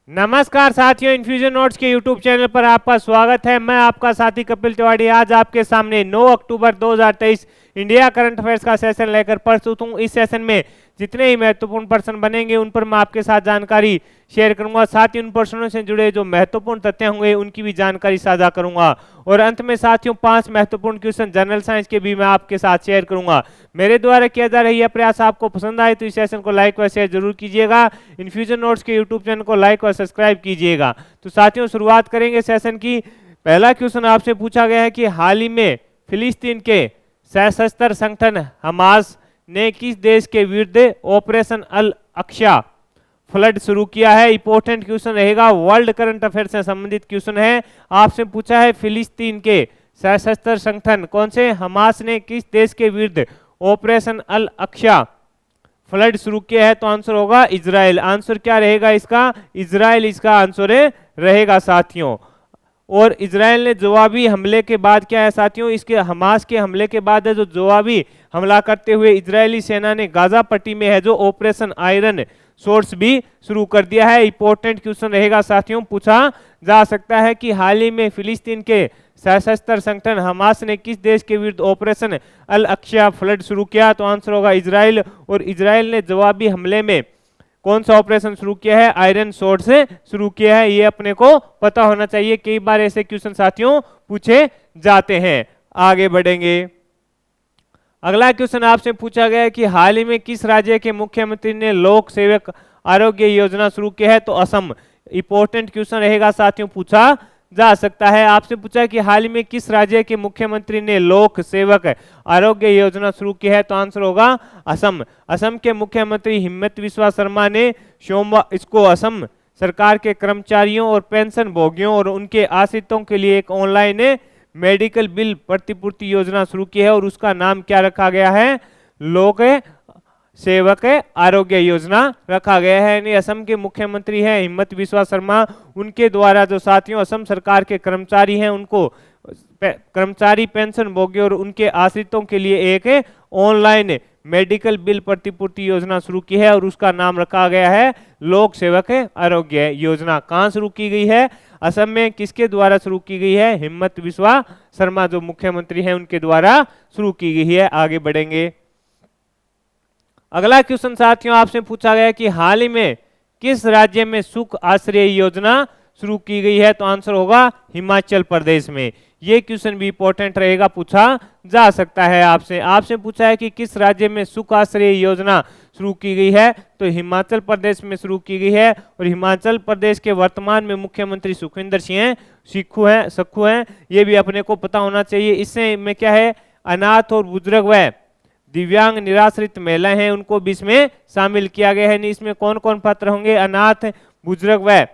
नमस्कार साथियों, infusion notes के यूट्यूब चैनल पर आपका स्वागत है। मैं आपका साथी कपिल तिवारी आज आपके सामने 9 अक्टूबर 2023 इंडिया करंट अफेयर्स का सेशन लेकर प्रस्तुत हूं। इस सेशन में जितने ही महत्वपूर्ण प्रश्न बनेंगे उन पर मैं आपके साथ जानकारी शेयर करूंगा, साथ ही उन प्रश्नों से जुड़े जो महत्वपूर्ण तथ्य होंगे उनकी भी जानकारी साझा करूंगा। और अंत में साथियों 5 महत्वपूर्ण क्वेश्चन जनरल साइंस के भी मैं आपके साथ शेयर करूंगा। मेरे द्वारा किया जा रहा यह प्रयास आपको पसंद आए तो इस सेशन को लाइक व शेयर जरूर कीजिएगा। इन्फ्यूजन नोट्स के यूट्यूब चैनल को लाइक और सब्सक्राइब कीजिएगा। तो साथियों शुरुआत करेंगे सेशन की। पहला क्वेश्चन आपसे पूछा गया है कि हाल ही में फिलिस्तीन के सशस्त्र संगठन हमास ने किस देश के विरुद्ध ऑपरेशन अल अक्सा फ्लड शुरू किया है। इंपॉर्टेंट क्वेश्चन रहेगा, वर्ल्ड करंट अफेयर से संबंधित क्वेश्चन है। आपसे पूछा है फिलिस्तीन के सशस्त्र संगठन कौन से हमास ने किस देश के विरुद्ध ऑपरेशन अल अक्सा फ्लड शुरू किया है, तो आंसर होगा इजराइल। आंसर क्या रहेगा इसका? इजराइल इसका आंसर रहेगा साथियों। और इजराइल ने जवाबी हमले के बाद क्या है साथियों, इसके हमास के हमले के बाद है जो जवाबी हमला करते हुए इजरायली सेना ने गाजा पट्टी में है जो ऑपरेशन आयरन सोर्स भी शुरू कर दिया है। इंपॉर्टेंट क्वेश्चन रहेगा साथियों, पूछा जा सकता है कि हाल ही में फिलिस्तीन के सशस्त्र संगठन हमास ने किस देश के विरुद्ध ऑपरेशन अल अक्सा फ्लड शुरू किया, तो आंसर होगा इजराइल। और इजराइल ने जवाबी हमले में कौन सा ऑपरेशन शुरू किया है? आयरन स्वॉर्ड से शुरू किया है। ये अपने को पता होना चाहिए, कई बार ऐसे क्वेश्चन साथियों पूछे जाते हैं। आगे बढ़ेंगे। अगला क्वेश्चन आपसे पूछा गया है कि हाल ही में किस राज्य के मुख्यमंत्री ने लोक सेवक आरोग्य योजना शुरू की है, तो असम। इंपॉर्टेंट क्वेश्चन रहेगा साथियों, पूछा जा सकता है। आपसे पूछा है कि हाल ही में किस राज्य के मुख्यमंत्री ने लोक सेवक आरोग्य योजना शुरू की है, तो आंसर होगा असम। असम के मुख्यमंत्री हिमंत बिस्वा शर्मा ने सोमवार इसको असम सरकार के कर्मचारियों और पेंशन भोगियों और उनके आश्रितों के लिए एक ऑनलाइन मेडिकल बिल प्रतिपूर्ति योजना शुरू की है और उसका नाम क्या रखा गया है? लोक सेवक आरोग्य योजना रखा गया है। यानी असम के मुख्यमंत्री हैं हिमंत बिस्वा शर्मा, उनके द्वारा जो साथियों असम सरकार के कर्मचारी हैं उनको कर्मचारी पेंशन भोगी और उनके आश्रितों के लिए एक ऑनलाइन मेडिकल बिल प्रतिपूर्ति योजना शुरू की है और उसका नाम रखा गया है लोक सेवक आरोग्य योजना। कहाँ शुरू की गई है? असम में। किसके द्वारा शुरू की गई है? हिमंत बिस्वा शर्मा जो मुख्यमंत्री हैं उनके द्वारा शुरू की गई है। आगे बढ़ेंगे। अगला क्वेश्चन साथियों आपसे पूछा गया कि हाल ही में किस राज्य में सुख आश्रय योजना शुरू की गई है, तो आंसर होगा हिमाचल प्रदेश में। ये क्वेश्चन भी इंपॉर्टेंट रहेगा, पूछा जा सकता है आपसे। आपसे पूछा है कि किस राज्य में सुख आश्रय योजना शुरू की गई है, तो हिमाचल प्रदेश में शुरू की गई है। और हिमाचल प्रदेश के वर्तमान में मुख्यमंत्री सुखविंदर सिंह सक्खू हैं। ये भी अपने को पता होना चाहिए। इससे में क्या है, अनाथ और बुजुर्ग व दिव्यांग निराश्रित महिलाएं हैं उनको भी इसमें शामिल किया गया है। इसमें कौन कौन पात्र होंगे? अनाथ, बुजुर्ग व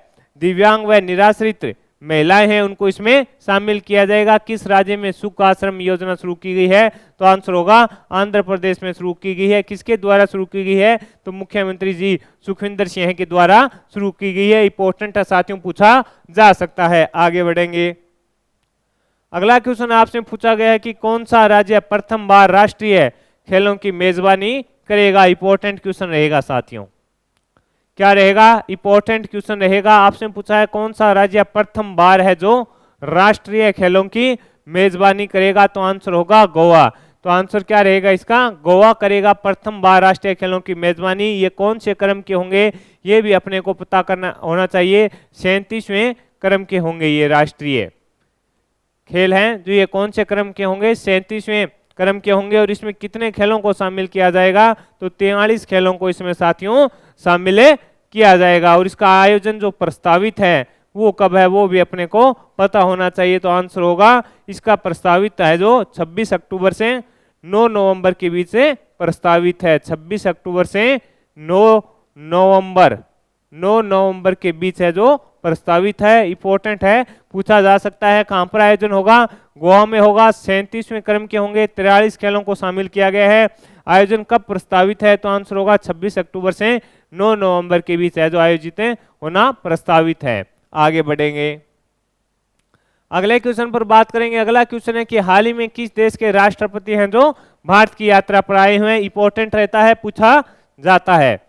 दिव्यांग व निराश्रित महिलाएं हैं उनको इसमें शामिल किया जाएगा। किस राज्य में सुख आश्रम योजना शुरू की गई है, तो आंसर होगा आंध्र प्रदेश में शुरू की गई है। किसके द्वारा शुरू की गई है, तो मुख्यमंत्री जी सुखविंदर सिंह के द्वारा शुरू की गई है। इंपॉर्टेंट साथियों, पूछा जा सकता है। आगे बढ़ेंगे। अगला क्वेश्चन आपसे पूछा गया है कि कौन सा राज्य प्रथम बार राष्ट्रीय खेलों की मेजबानी करेगा। इंपॉर्टेंट क्वेश्चन रहेगा साथियों, क्या रहेगा? इंपॉर्टेंट क्वेश्चन रहेगा। आपसे पूछा है कौन सा राज्य प्रथम बार है जो राष्ट्रीय खेलों की मेजबानी करेगा, तो आंसर होगा गोवा। तो आंसर क्या रहेगा इसका? गोवा करेगा प्रथम बार राष्ट्रीय खेलों की मेजबानी। ये कौन से क्रम के होंगे, ये भी अपने को पता करना होना चाहिए। 37वें क्रम के होंगे ये राष्ट्रीय खेल हैं जो ये कौन से क्रम के होंगे? 37वें क्रम के होंगे। और इसमें कितने खेलों को शामिल किया जाएगा, तो 43 खेलों को इसमें साथियों शामिल किया जाएगा। और इसका आयोजन जो प्रस्तावित है वो कब है, वो भी अपने को पता होना चाहिए। तो आंसर होगा इसका प्रस्तावित है जो 26 अक्टूबर से 9 नवंबर के बीच से प्रस्तावित है। 26 अक्टूबर से 9 नवंबर के बीच है जो प्रस्तावित है। इंपॉर्टेंट है, पूछा जा सकता है। कहां पर आयोजन होगा? गोवा में होगा। 37वें क्रम के होंगे, 43 खेलों को शामिल किया गया है। आयोजन कब प्रस्तावित है, तो आंसर होगा 26 अक्टूबर से 9 नवंबर के बीच है जो आयोजित होना प्रस्तावित है। आगे बढ़ेंगे। अगले क्वेश्चन पर बात करेंगे। अगला क्वेश्चन है कि हाल ही में किस देश के राष्ट्रपति हैं जो भारत की यात्रा पर आए हुए हैं। इंपॉर्टेंट रहता है, पूछा जाता है।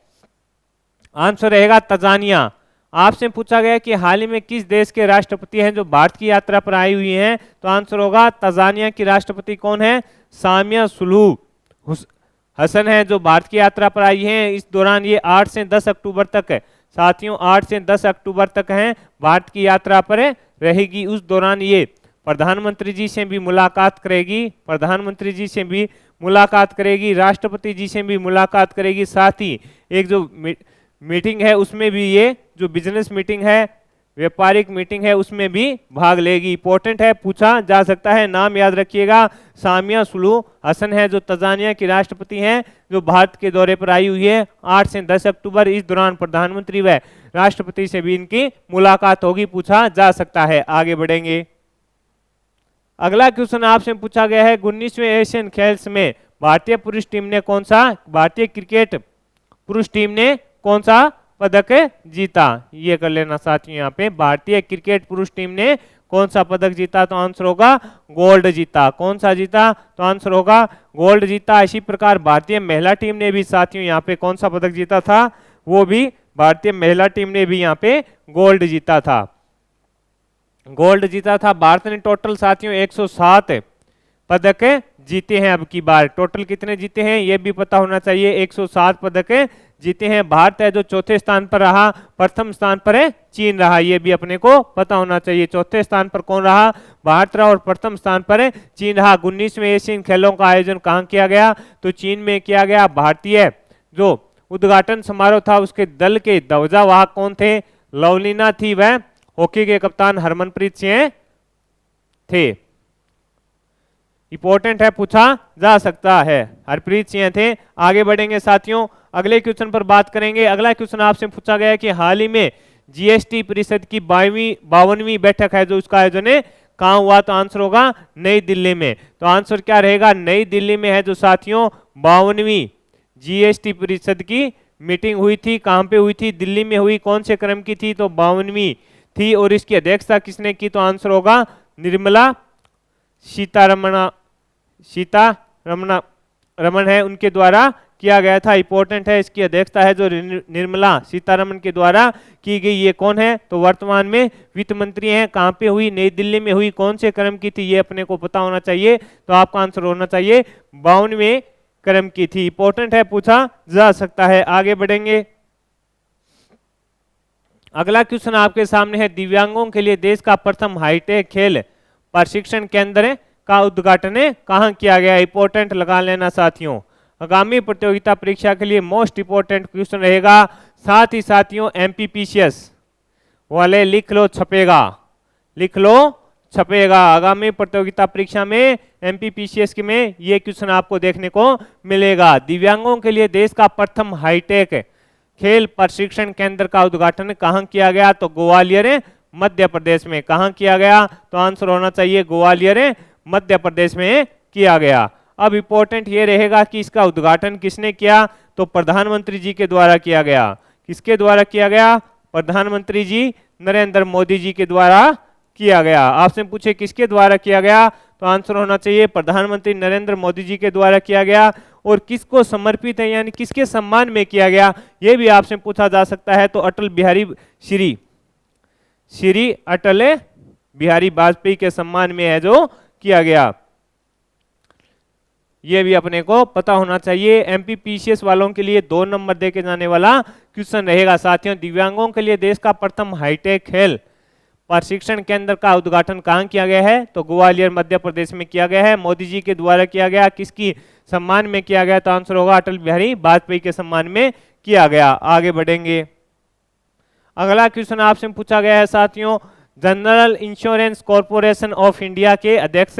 आंसर रहेगा तंजानिया। आपसे पूछा गया कि हाल ही में किस देश के राष्ट्रपति हैं जो भारत की यात्रा पर आई हुई हैं, तो आंसर होगा तंजानिया की राष्ट्रपति कौन है, सामिया सुलूहु हसन है जो भारत की यात्रा पर आई हैं। इस दौरान ये 8 से 10 अक्टूबर तक है साथियों, 8 से 10 अक्टूबर तक हैं भारत की यात्रा पर रहेगी। उस दौरान ये प्रधानमंत्री जी से भी मुलाकात करेगी, प्रधानमंत्री जी से भी मुलाकात करेगी, राष्ट्रपति जी से भी मुलाकात करेगी, साथ ही एक जो मीटिंग है उसमें भी, ये जो बिजनेस मीटिंग है, व्यापारिक मीटिंग है, उसमें भी भाग लेगी। इंपॉर्टेंट है, पूछा जा सकता है, नाम याद रखिएगा, सामिया सुलूहु हसन है जो तंजानिया की राष्ट्रपति हैं जो भारत के दौरे पर आई हुई है 8 से 10 अक्टूबर। इस दौरान प्रधानमंत्री व राष्ट्रपति से भी इनकी मुलाकात होगी, पूछा जा सकता है। आगे बढ़ेंगे। अगला क्वेश्चन आपसे पूछा गया है 19वें एशियन खेल्स में भारतीय पुरुष टीम ने कौन सा, भारतीय क्रिकेट पुरुष टीम ने कौन सा पदक जीता। ये कर लेना साथियों, यहाँ पे भारतीय क्रिकेट पुरुष टीम ने कौन सा पदक जीता, तो आंसर होगा गोल्ड जीता। कौन सा जीता, तो आंसर होगा गोल्ड जीता। इसी प्रकार भारतीय महिला टीम ने भी साथियों यहाँ पे कौन सा पदक जीता था, वो भी भारतीय महिला टीम ने भी यहाँ पे गोल्ड जीता था, गोल्ड जीता था। भारत ने टोटल साथियों 107 पदक जीते हैं। अब की बार टोटल कितने जीते हैं ये भी पता होना चाहिए, 107 पदक जीते हैं। भारत है जो चौथे स्थान पर रहा, प्रथम स्थान पर है चीन रहा, ये भी अपने को पता होना चाहिए। चौथे स्थान पर कौन रहा, भारत रहा, और प्रथम स्थान पर चीन रहा। 19वें एशियन खेलों का आयोजन कहाँ किया गया, तो चीन में किया गया। भारतीय जो उद्घाटन समारोह था उसके दल के ध्वजावाहक कौन थे, लवलीना थी, वह हॉकी के कप्तान हरमनप्रीत सिंह थे। इंपॉर्टेंट है, पूछा जा सकता है, हरप्रीत सिंह थे। आगे बढ़ेंगे साथियों, अगले क्वेश्चन पर बात करेंगे। अगला क्वेश्चन आपसे पूछा गया है कि हाल ही में जीएसटी परिषद की 52वीं बैठक है जो उसका आयोजन कहाँ हुआ, तो आंसर होगा नई दिल्ली में। तो आंसर क्या रहेगा, नई दिल्ली में है जो साथियों 52वीं जीएसटी परिषद की मीटिंग हुई थी। कहाँ पे हुई थी, दिल्ली में हुई। कौन से क्रम की थी, तो 52वीं थी, और इसकी अध्यक्षता किसने की, तो आंसर होगा निर्मला सीतारमण है, उनके द्वारा किया गया था। इंपॉर्टेंट है, इसकी अध्यक्षता है जो निर्मला सीतारमण के द्वारा की गई। ये कौन है, तो वर्तमान में वित्त मंत्री हैं। कहाँ पे हुई, नई दिल्ली में हुई। कौन से क्रम की थी, ये अपने को पता होना चाहिए, तो आपका आंसर होना चाहिए 52वें क्रम की थी। इंपॉर्टेंट है, पूछा जा सकता है। आगे बढ़ेंगे। अगला क्वेश्चन आपके सामने है, दिव्यांगों के लिए देश का प्रथम हाईटेक खेल प्रशिक्षण केंद्र का उद्घाटन कहाँ किया गया। इंपॉर्टेंट लगा लेना साथियों, आगामी प्रतियोगिता परीक्षा के लिए मोस्ट इंपॉर्टेंट क्वेश्चन रहेगा। साथ ही साथियों एमपीपीसीएस वाले लिख लो छपेगा, लिख लो छपेगा। आगामी प्रतियोगिता परीक्षा में एमपीपीसीएस में ये क्वेश्चन आपको देखने को मिलेगा। दिव्यांगों के लिए देश का प्रथम हाईटेक खेल प्रशिक्षण केंद्र का उद्घाटन कहाँ किया गया, तो ग्वालियर मध्य प्रदेश में। कहाँ किया गया, तो आंसर होना चाहिए ग्वालियर मध्य प्रदेश में किया गया। अब इंपॉर्टेंट ये रहेगा कि इसका उद्घाटन किसने किया, तो प्रधानमंत्री जी के द्वारा किया गया। किसके द्वारा किया गया, प्रधानमंत्री जी नरेंद्र मोदी जी के द्वारा किया गया। आपसे पूछे किसके द्वारा किया गया, तो आंसर होना चाहिए प्रधानमंत्री नरेंद्र मोदी जी के द्वारा किया गया। और किसको समर्पित है, यानी किसके सम्मान में किया गया, ये भी आपसे पूछा जा सकता है। तो अटल बिहारी श्री अटल बिहारी वाजपेयी के सम्मान में है जो किया गया, ये भी अपने को पता होना चाहिए। एमपीपीसीएस वालों के लिए 2 नंबर देके जाने वाला क्वेश्चन रहेगा साथियों। दिव्यांगों के लिए देश का प्रथम हाईटेक खेल प्रशिक्षण केंद्र का उद्घाटन कहाँ किया गया है, तो ग्वालियर मध्य प्रदेश में किया गया है। मोदी जी के द्वारा किया गया। किसकी सम्मान में किया गया, तो आंसर होगा अटल बिहारी वाजपेयी के सम्मान में किया गया। आगे बढ़ेंगे। अगला क्वेश्चन आपसे पूछा गया है साथियों, general insurance corporation of India के अध्यक्ष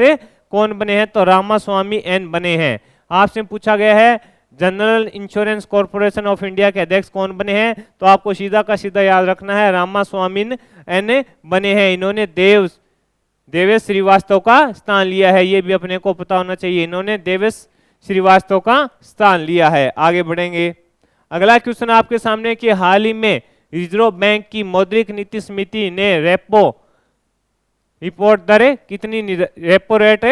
कौन बने हैं, तो रामास्वामी एन बने हैं। आपसे पूछा गया है general insurance corporation of India के अध्यक्ष कौन बने हैं, तो आपको सीधा का सीधा याद रखना है रामास्वामी एन बने हैं। इन्होंने देवेश श्रीवास्तव का स्थान लिया है, ये भी अपने को पता होना चाहिए। इन्होंने देवेश श्रीवास्तव का स्थान लिया है। आगे बढ़ेंगे। अगला क्वेश्चन आपके सामने कि हाल ही में रिजर्व बैंक की मौद्रिक नीति समिति ने रेपो रिपोर्ट दर कितनी, रेपो रेट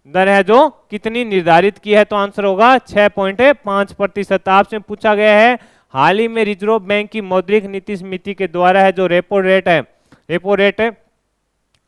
दर है जो कितनी निर्धारित की है, तो आंसर होगा 6.5%। आपसे पूछा गया है हाल ही में रिजर्व बैंक की मौद्रिक नीति समिति के द्वारा है जो रेपो रेट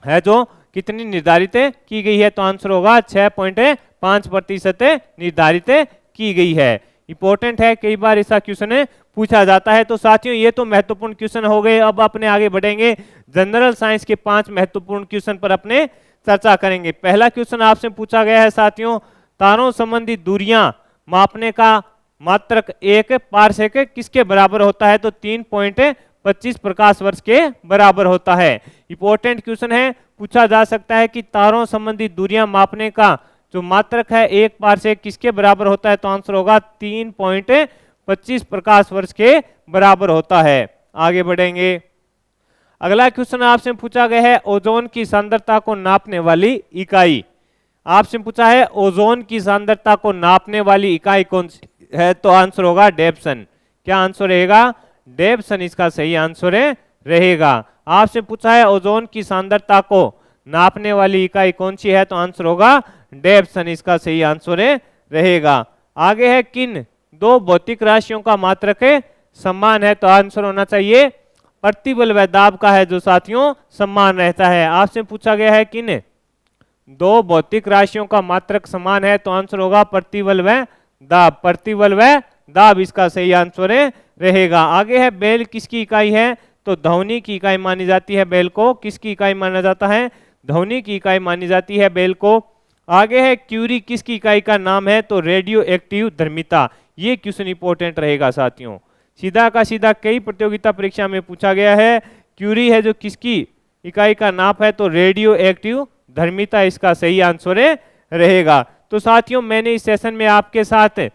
है जो कितनी निर्धारित की गई है, तो आंसर होगा 6.5% निर्धारित की गई है। इंपॉर्टेंट है, कई बार ऐसा क्वेश्चन पूछा जाता है। तो साथियों ये तो महत्वपूर्ण क्वेश्चन हो गए। अब अपने आगे बढ़ेंगे, जनरल साइंस के 5 महत्वपूर्ण क्वेश्चन पर अपने चर्चा करेंगे। पहला क्वेश्चन आपसे पूछा गया है साथियों, तारों संबंधी दूरियां मापने का मात्रक एक पारसेक किसके बराबर होता है, तो 3.25 प्रकाश वर्ष के बराबर होता है। इंपॉर्टेंट क्वेश्चन है, पूछा जा सकता है कि तारों संबंधी दूरियां मापने का जो मात्रक है एक पारसेक किसके बराबर होता है, तो आंसर होगा 3.25 प्रकाश वर्ष के बराबर होता है। आगे बढ़ेंगे, अगला क्वेश्चन आपसे पूछा गया है, ओजोन की सांद्रता को नापने वाली इकाई। आपसे पूछा है ओजोन की सांद्रता को नापने वाली इकाई कौन सी है, तो आंसर होगा डेप्सन। क्या आंसर रहेगा, डेप्सन इसका सही आंसर रहेगा। आपसे पूछा है ओजोन की सांद्रता को नापने वाली इकाई कौन सी है, तो आंसर होगा डेप्सन इसका सही आंसर रहेगा। आगे है, किन दो भौतिक राशियों का मात्रक समान है, तो आंसर होना चाहिए प्रतिबल व दाब का है जो साथियों समान रहता है। आपसे पूछा गया है किन दो भौतिक राशियों का मात्रक समान है, तो आंसर होगा प्रतिबल व दाब। प्रतिबल व दाब इसका सही आंसर रहेगा। आगे है, बेल किसकी इकाई है, तो ध्वनि की इकाई मानी जाती है बेल को। किसकी इकाई माना जाता है, ध्वनि की इकाई मानी जाती है बेल को। आगे है, क्यूरी किसकी इकाई का नाम है, तो रेडियो एक्टिव धर्मिता। ये क्वेश्चन इंपॉर्टेंट रहेगा साथियों, सीधा का सीधा कई प्रतियोगिता परीक्षा में पूछा गया है। क्यूरी है जो किसकी इकाई का नाप है, तो रेडियो एक्टिव धर्मिता इसका सही आंसर रहेगा। तो साथियों मैंने इस सेशन में आपके साथ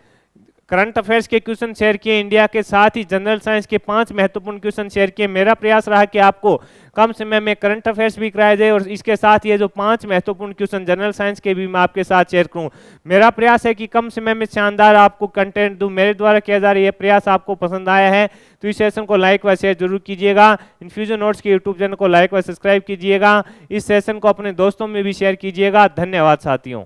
करंट अफेयर्स के क्वेश्चन शेयर किए इंडिया के, साथ ही जनरल साइंस के 5 महत्वपूर्ण क्वेश्चन शेयर किए। मेरा प्रयास रहा कि आपको कम समय में करंट अफेयर्स भी कराया जाए और इसके साथ ये जो 5 महत्वपूर्ण क्वेश्चन जनरल साइंस के भी मैं आपके साथ शेयर करूं। मेरा प्रयास है कि कम समय में शानदार आपको कंटेंट दूं। मेरे द्वारा किया जा रहा ये प्रयास आपको पसंद आया है तो इस सेशन को लाइक व शेयर जरूर कीजिएगा। इन्फ्यूजन नोट्स के यूट्यूब चैनल को लाइक व सब्सक्राइब कीजिएगा। इस सेशन को अपने दोस्तों में भी शेयर कीजिएगा। धन्यवाद साथियों।